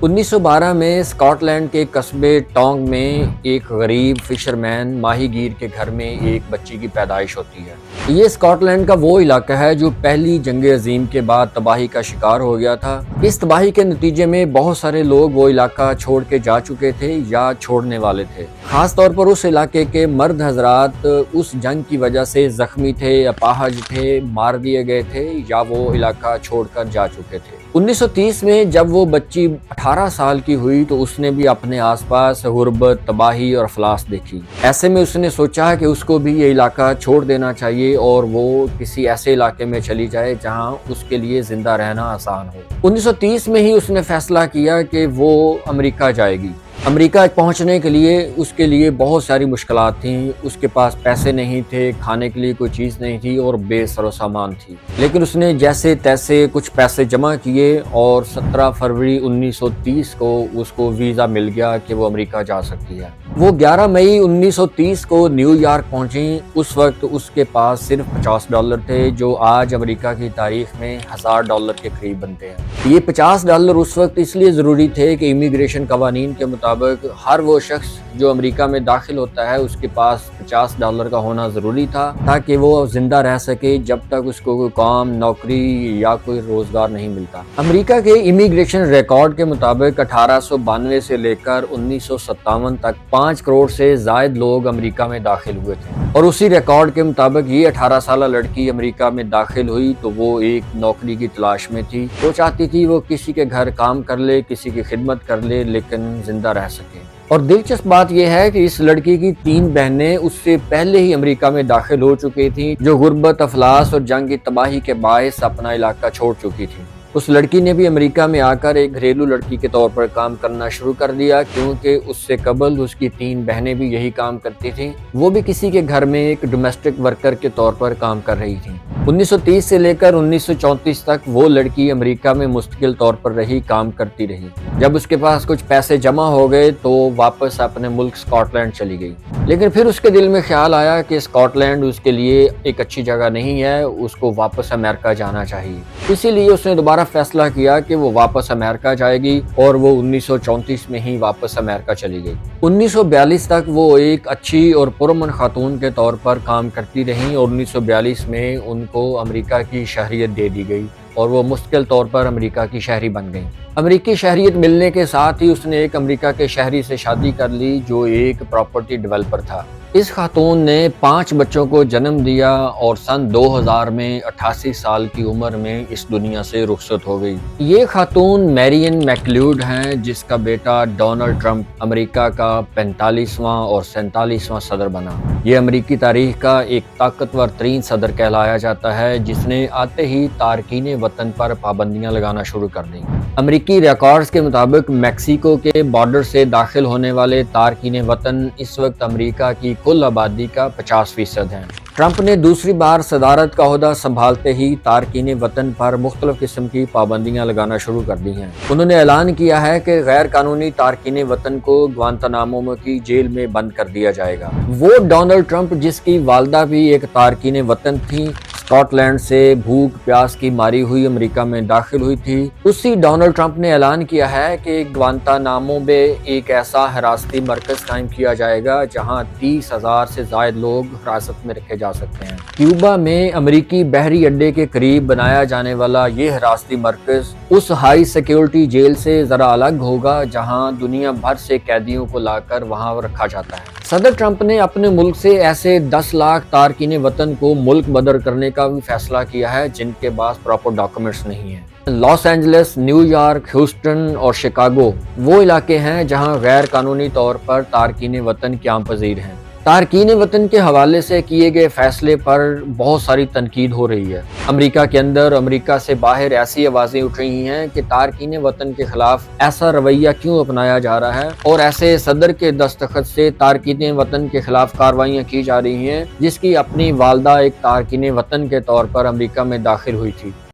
1912 میں Scott land کے قصبے ٹانگ میں ایک غریب فشرمین ماہی گیر کے گھر میں ایک بچی کی پیدائش ہوتی ہے۔ یہ اسکاٹ لینڈ کا وہ علاقہ ہے جو پہلی جنگ عظیم کے بعد تباہی کا شکار ہو گیا تھا۔ اس تباہی کے نتیجے میں بہت سارے لوگ وہ علاقہ چھوڑ کے جا چکے تھے یا چھوڑنے والے تھے۔ خاص طور پر اس علاقے کے مرد حضرات اس جنگ کی وجہ سے زخمی تھے، اپاہج تھے، مار دیے گئے تھے یا وہ علاقہ چھوڑ کر جا چکے تھے۔ 1930 میں جب وہ بچی 18 سال کی ہوئی تو اس نے بھی اپنے آس پاس غربت، تباہی اور افلاس دیکھی۔ ایسے میں اس نے سوچا کہ اس کو بھی یہ علاقہ چھوڑ دینا چاہیے اور وہ کسی ایسے علاقے میں چلی جائے جہاں اس کے لیے زندہ رہنا آسان ہو۔ 1930 میں ہی اس نے فیصلہ کیا کہ وہ امریکہ جائے گی۔ امریکہ پہنچنے کے لیے اس کے لیے بہت ساری مشکلات تھیں۔ اس کے پاس پیسے نہیں تھے، کھانے کے لیے کوئی چیز نہیں تھی اور بے سر و سامان تھی، لیکن اس نے جیسے تیسے کچھ پیسے جمع کیے اور 17 فروری 1930 کو اس کو ویزا مل گیا کہ وہ امریکہ جا سکتی ہے۔ وہ 11 مئی 1930 کو نیو یارک پہنچیں۔ اس وقت اس کے پاس صرف $50 تھے، جو آج امریکہ کی تاریخ میں $1000 کے قریب بنتے ہیں۔ یہ $50 اس وقت اس لیے ضروری تھے کہ امیگریشن قوانین کے مطابق ہر وہ شخص جو امریکہ میں داخل ہوتا ہے اس کے پاس $50 کا ہونا ضروری تھا تاکہ وہ زندہ رہ سکے جب تک اس کو کوئی کام، نوکری یا کوئی روزگار نہیں ملتا۔ امریکہ کے امیگریشن ریکارڈ کے مطابق 1892 سے لے کر 1957 تک 5 کروڑ سے زائد لوگ امریکہ میں داخل ہوئے تھے، اور اسی ریکارڈ کے مطابق یہ 18 سالہ لڑکی امریکہ میں داخل ہوئی تو وہ ایک نوکری کی تلاش میں تھی۔ وہ چاہتی تھی وہ کسی کے گھر کام کر لے، کسی کی خدمت کر لے، لیکن زندہ رہ سکے۔ اور دلچسپ بات یہ ہے کہ اس لڑکی کی 3 بہنیں اس سے پہلے ہی امریکہ میں داخل ہو چکی تھیں، جو غربت، افلاس اور جنگ کی تباہی کے باعث اپنا علاقہ چھوڑ چکی تھیں۔ اس لڑکی نے بھی امریکہ میں آ کر ایک گھریلو لڑکی کے طور پر کام کرنا شروع کر دیا، کیونکہ اس سے قبل اس کی 3 بہنیں بھی یہی کام کرتی تھیں۔ وہ بھی کسی کے گھر میں ایک ڈومیسٹک ورکر کے طور پر کام کر رہی تھیں۔ 1930 سے لے کر 1934 تک وہ لڑکی امریکہ میں مستقل طور پر رہی، کام کرتی رہی۔ جب اس کے پاس کچھ پیسے جمع ہو گئے تو واپس اپنے ملک اسکاٹ لینڈ چلی گئی، لیکن پھر اس کے دل میں خیال آیا کہ اسکاٹ لینڈ اس کے لیے ایک اچھی جگہ نہیں ہے، اس کو واپس امریکہ جانا چاہیے۔ اسی لیے اس نے دوبارہ فیصلہ کیا کہ وہ واپس امریکہ جائے گی، اور وہ 1934 میں ہی واپس امریکہ چلی گئی۔ 1942 تک وہ ایک اچھی اور پرامن خاتون کے طور پر کام کرتی رہیں، اور 1942 میں ان کو امریکہ کی شہریت دے دی گئی اور وہ مستقل طور پر امریکہ کی شہری بن گئیں۔ امریکی شہریت ملنے کے ساتھ ہی اس نے ایک امریکہ کے شہری سے شادی کر لی جو ایک پراپرٹی ڈیولپر تھا۔ اس خاتون نے 5 بچوں کو جنم دیا اور سن 2000 میں 88 سال کی عمر میں اس دنیا سے رخصت ہو گئی۔ یہ خاتون میرین میکلیوڈ ہیں، جس کا بیٹا ڈونلڈ ٹرمپ امریکہ کا 45واں اور 47واں صدر بنا۔ یہ امریکی تاریخ کا ایک طاقتور ترین صدر کہلایا جاتا ہے، جس نے آتے ہی تارکین وطن پر پابندیاں لگانا شروع کر دیں۔ امریکی ریکارڈز کے مطابق میکسیکو کے بارڈر سے داخل ہونے والے تارکین وطن اس وقت امریکہ کی کل آبادی کا 50% ہیں۔ ٹرمپ نے دوسری بار صدارت کا عہدہ سنبھالتے ہی تارکین وطن پر مختلف قسم کی پابندیاں لگانا شروع کر دی ہیں۔ انہوں نے اعلان کیا ہے کہ غیر قانونی تارکین وطن کو گوانتانامو کی جیل میں بند کر دیا جائے گا۔ وہ ڈونلڈ ٹرمپ، جس کی والدہ بھی ایک تارکین وطن تھیں، اسکاٹ لینڈ سے بھوک پیاس کی ماری ہوئی امریکہ میں داخل ہوئی تھی، اسی ڈونلڈ ٹرمپ نے اعلان کیا ہے کہ گوانتانامو میں ایک ایسا حراستی مرکز قائم کیا جائے گا جہاں 30,000 سے زائد لوگ حراست میں رکھے جا سکتے ہیں۔ کیوبا میں امریکی بحری اڈے کے قریب بنایا جانے والا یہ حراستی مرکز اس ہائی سیکیورٹی جیل سے ذرا الگ ہوگا جہاں دنیا بھر سے قیدیوں کو لا کر وہاں رکھا جاتا ہے۔ صدر ٹرمپ نے اپنے ملک سے ایسے 10 لاکھ تارکین وطن کو ملک بدر کرنے کا بھی فیصلہ کیا ہے جن کے پاس پراپر ڈاکومنٹس نہیں ہیں۔ Los Angeles, New York, Houston اور شکاگو وہ علاقے ہیں جہاں غیر قانونی طور پر تارکین وطن قیام پذیر ہیں۔ تارکین وطن کے حوالے سے کیے گئے فیصلے پر بہت ساری تنقید ہو رہی ہے۔ امریکہ کے اندر، امریکہ سے باہر ایسی آوازیں اٹھ رہی ہیں کہ تارکین وطن کے خلاف ایسا رویہ کیوں اپنایا جا رہا ہے، اور ایسے صدر کے دستخط سے تارکین وطن کے خلاف کارروائیاں کی جا رہی ہیں جس کی اپنی والدہ ایک تارکین وطن کے طور پر امریکہ میں داخل ہوئی تھی۔